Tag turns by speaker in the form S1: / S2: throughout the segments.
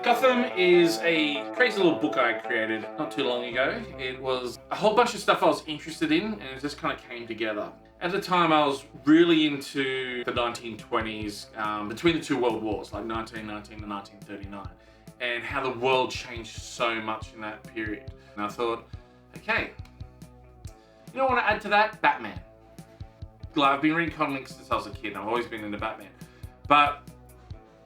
S1: Gotham is a crazy little book I created not too long ago. It was a whole bunch of stuff I was interested in, and it just kind of came together. At the time, I was really into the 1920s, between the two world wars, like 1919 and 1939, and how the world changed so much in that period. And I thought, okay, you know what I want to add to that? Batman. Like, I've been reading comics since I was a kid, and I've always been into Batman. But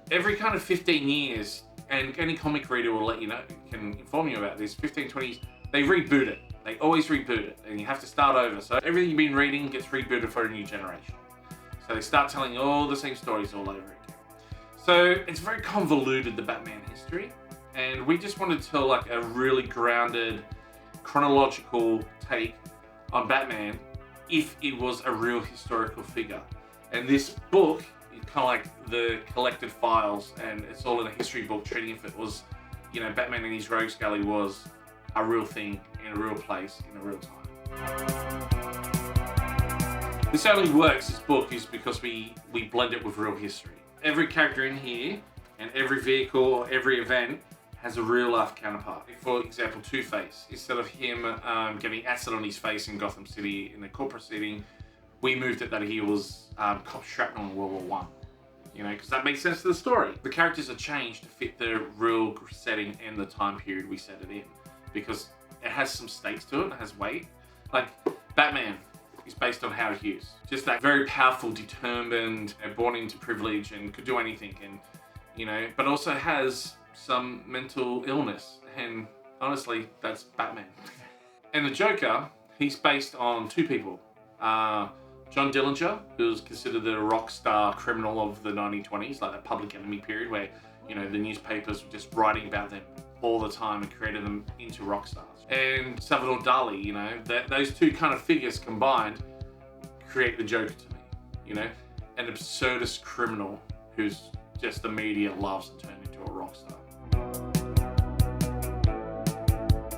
S1: every kind of 15 years, and any comic reader will let you know, can inform you about this, 15, 20, they reboot it. They always reboot it, and you have to start over. So everything you've been reading gets rebooted for a new generation. So they start telling all the same stories all over again. So it's very convoluted, the Batman history, and we just wanted to tell like a really grounded, chronological take on Batman if it was a real historical figure. And this book is kind of like the collected files, and it's all in a history book, treating if it was, you know, Batman and his rogues gallery was a real thing in a real place in a real time. This only works, this book, is because we blend it with real history. Every character in here and every vehicle, every event has a real life counterpart. For example, Two-Face, instead of him getting acid on his face in Gotham City in a court proceeding, we moved it that he was cop shrapnel in World War I. You know, because that makes sense to the story. The characters are changed to fit the real setting and the time period we set it in, because it has some stakes to it, it has weight. Like, Batman is based on Howard Hughes. Just that very powerful, determined, born into privilege and could do anything, and, you know, but also has some mental illness, and honestly, that's Batman. And the Joker, he's based on two people. John Dillinger, who was considered the rock star criminal of the 1920s, like that Public Enemy period where, you know, the newspapers were just writing about them all the time and created them into rock stars. And Salvador Dali, you know, those two kind of figures combined create the Joker to me, you know, an absurdist criminal who's just the media loves and turned into a rock star.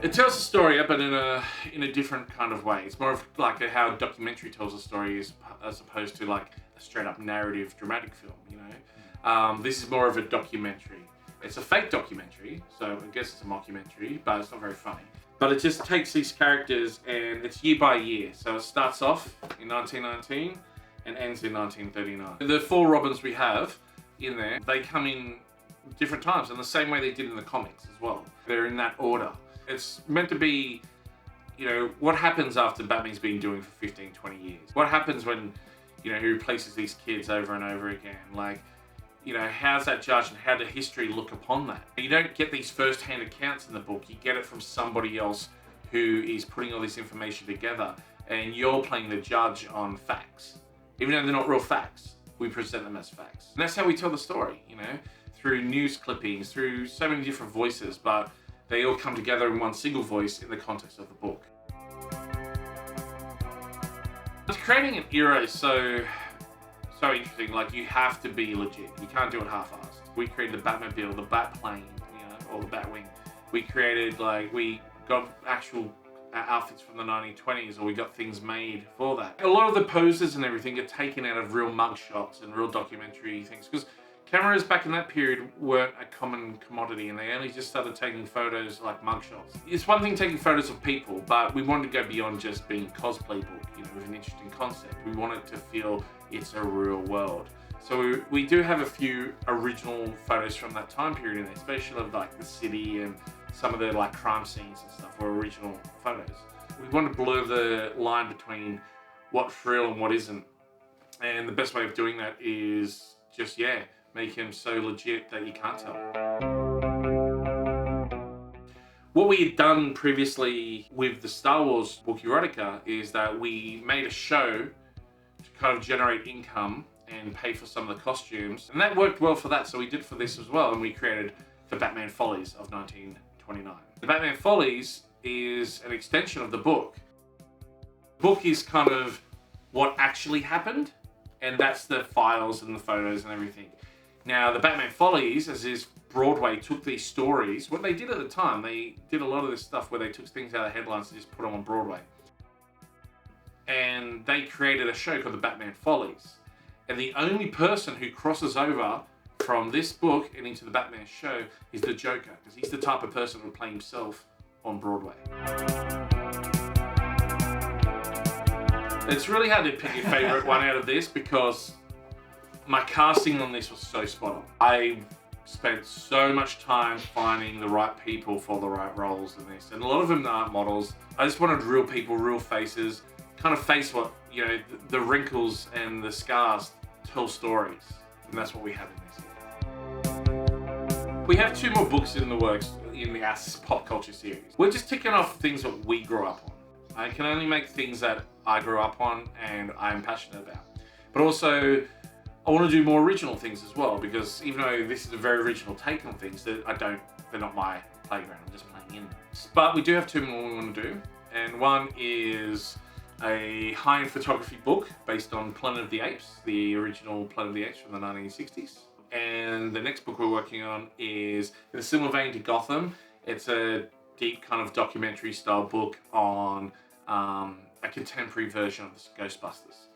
S1: It tells the story, but in a different kind of way. It's more of like how a documentary tells a story as opposed to like a straight up narrative dramatic film, you know. This is more of a documentary. It's a fake documentary, so I guess it's a mockumentary, but it's not very funny. But it just takes these characters and it's year by year. So it starts off in 1919 and ends in 1939. The four Robins we have in there, they come in different times in the same way they did in the comics as well. They're in that order. It's meant to be, you know, what happens after Batman's been doing for 15, 20 years? What happens when, you know, he replaces these kids over and over again? Like, you know, how's that judged and how did history look upon that? You don't get these first-hand accounts in the book. You get it from somebody else who is putting all this information together, and you're playing the judge on facts. Even though they're not real facts, we present them as facts. And that's how we tell the story, you know, through news clippings, through so many different voices, but they all come together in one single voice in the context of the book. Creating an era is so interesting. Like, you have to be legit. You can't do it half-assed. We created the Batmobile, the Batplane, you know, or the Batwing. We created, like, we got actual outfits from the 1920s, or we got things made for that. A lot of the poses and everything get taken out of real mug shots and real documentary things, because cameras back in that period weren't a common commodity, and they only just started taking photos like mugshots. It's one thing taking photos of people, but we wanted to go beyond just being cosplay book, you know, with an interesting concept. We wanted to feel it's a real world. So we do have a few original photos from that time period in there, especially of like the city and some of the like crime scenes and stuff were original photos. We want to blur the line between what's real and what isn't. And the best way of doing that is just, make him so legit that you can't tell. What we had done previously with the Star Wars book Erotica is that we made a show to kind of generate income and pay for some of the costumes. And that worked well for that, so we did for this as well, and we created the Batman Follies of 1929. The Batman Follies is an extension of the book. The book is kind of what actually happened, and that's the files and the photos and everything. Now, the Batman Follies, as is Broadway, took these stories. What they did at the time, they did a lot of this stuff where they took things out of the headlines and just put them on Broadway. And they created a show called the Batman Follies. And the only person who crosses over from this book and into the Batman show is the Joker, because he's the type of person who would play himself on Broadway. It's really hard to pick your favourite one out of this because my casting on this was so spot on. I spent so much time finding the right people for the right roles in this, and a lot of them aren't models. I just wanted real people, real faces, kind of face what, you know, the wrinkles and the scars tell stories, and that's what we have in this. We have 2 more books in the works in the pop culture series. We're just ticking off things that we grew up on. I can only make things that I grew up on and I'm passionate about. But also, I want to do more original things as well, because even though this is a very original take on things, they're not my playground, I'm just playing in them. But we do have 2 more we want to do, and one is a high-end photography book based on Planet of the Apes, the original Planet of the Apes from the 1960s. And the next book we're working on is in a similar vein to Gotham. It's a deep kind of documentary style book on a contemporary version of the Ghostbusters.